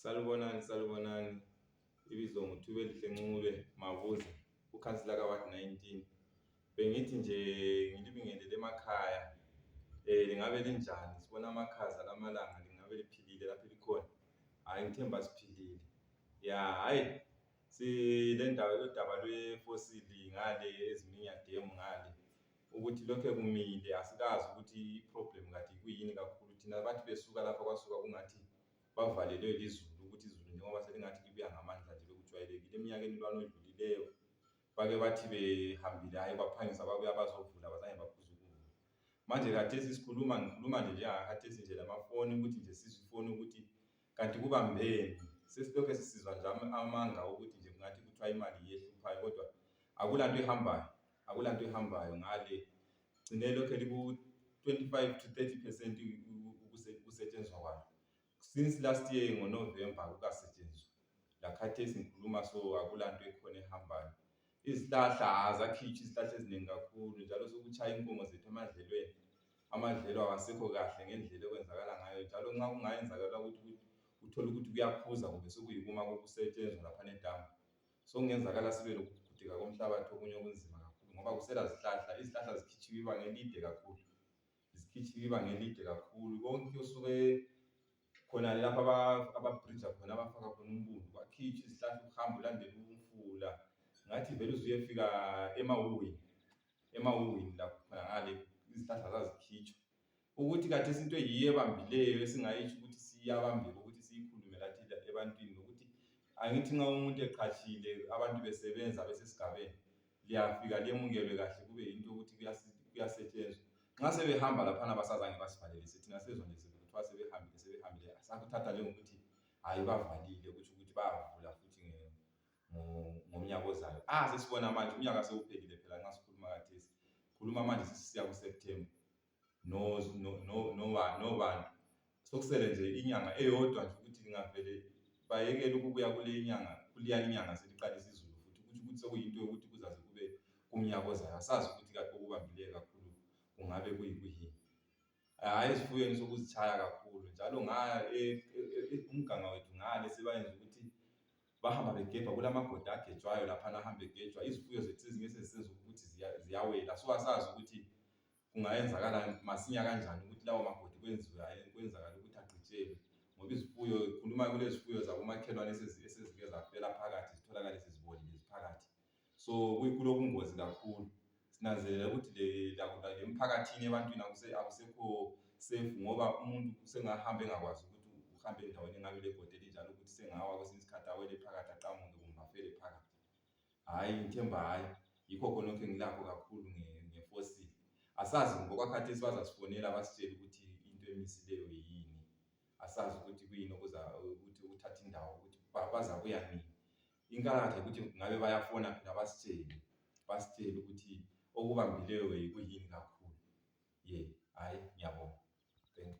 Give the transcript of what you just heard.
Salubonani. Ibizwa nguThubelihle Ncube Mabuza, ukhansila kaWard 19. Bengithi nje ngilibingelele emakhaya. Lingabe linjani? Sibona amakhaza lamalanga lingabe liphilile lapho likhona. Hayi ngithemba siphilile. Hayi sile udaba lwe-fossil ngale eziMinya Dam ngale ukuthi lokho kumile asikazi ukuthi i-problem kathi kuyini kakhulu. Thina bathi besuka lapha kwasuka kungathi bavalelwe lizulu ukuthi izulu njengoba selingathi libuya ngamandla nje bekujwayelekile eminyakeni lwana odlulileyo. Bake bathi behambile hayi baphangisa babuya bazovula bazange baphuza ukuvula. Manje khathesi ngikhuluma nje njengakhathesi nje lamafoni ukuthi nje sizifone ukuthi kanti kubambeni. Sesilokhe sisizwa nje amanga ukuthi nje kungathi kuthiwa imali yehluphayo kodwa akulanto ehambayo ngale. Gcine lokhe liku 25 to 30% ukusetshenziswa kwayo. Since last year ngoNovember kukasetshenziswa. Lakhathesi ngikhuluma so akulanto ekhona ehambayo. Izihlahla azakhitshi izihlahla eziningi kakhulu njalo sokuchaya inkomo zethu emadlelweni. Amadlelo awasekho kahle ngendlela okwenzakala ngayo njalo nxa kungayenzakala ukuthi uthola ukuthi kuyaphuza kumbe sekuyikuma kokusetshenzwa lapha edamu. Sokungenzakala sibe lokugugudeka komhlabathi okunye okunzima kakhulu ngoba kusela izihlahla zikhitshiwe ibanga elide kakhulu. Konke osuke khona lapha ababhrija khona abafaka khona umbundu kwakhitshwa izihlahla uhambe ulandela umfula. Ngathi vele uze uyefika emahuhweni lapho ngale izihlahla zazikhitshwa. Ukuthi khathesi into yiyo ebambileyo esingayitsho ukuthi siyabambeka ukuthi siyikhulume lathi ebantwini ukuthi angithi nxa umuntu eqhatshile abantu besebenza besesigabeni liyafika lemukelwe kahle kube yinto ukuthi kuyasetshenzwa. Nxa sebehamba laphana basazange basivalelise thina sezwa nje kuthiwa sebehambile sakuthatha njengokuthi hayi bavalile kutsho ukuthi bayavula futhi ngomnyaka ozayo. Sesibona manje umnyaka sewuphelile phela nxa sikhuluma khathesi. Khuluma manje sesiya kuSeptember no sokusele nje inyanga eyodwa nje ukuthi ngavele bayekele ukubuya kuleya inyanga seliqalisa izulu futhi ukuthi sekuyinto yokuthi kuzaze kube kumnyaka ozayo. Asazi ukuthi kanti okubambileyo kakhulu kungabe kuyini. Hayi ezifuyweni sokuzitshaya kakhulu njalo umganga wethu ngale sebayenza ukuthi bahamba begebha kulamagodi agejwayo laphana ahamba egejwa. Izifuyo zethu ezinye sezisenza ukuthi ziyawela. So asazi ukuthi kungayenzakala masinya kanjani ukuthi lawo magodi kwenzakala ukuthi agqitshelwe ngoba izifuyo khuluma kulezifuyo zabomakhelwane esezike zafela phakathi zitholakale sezibolile ziphakathi. So kulobungozi kakhulu. Sinanzelela ukuthi lemphakathini ebantwini akusekho safe ngoba umuntu sengahamba engakwazi ukuthi uhambe endaweni engabe ilegodi elinjalo ukuthi sengawa kwesinye isikhathi awele phakathi aqamuke kumbe afele phakathi. Hayi ngithemba hayi yikho khonokho engilakho kakhulu nge-fossil. Asazi ngokwakhathesi bazasifonela basitshele ukuthi into emisileyo yini. Asazi ukuthi kuyini ukuthi uthatha indawo ukuthi bazabuya nini. Inkalathi ukuthi ngabe bayafona phela basitshele ukuthi okubambileyo kuyini kakhulu. Hayi ngiyabonga. Thank you.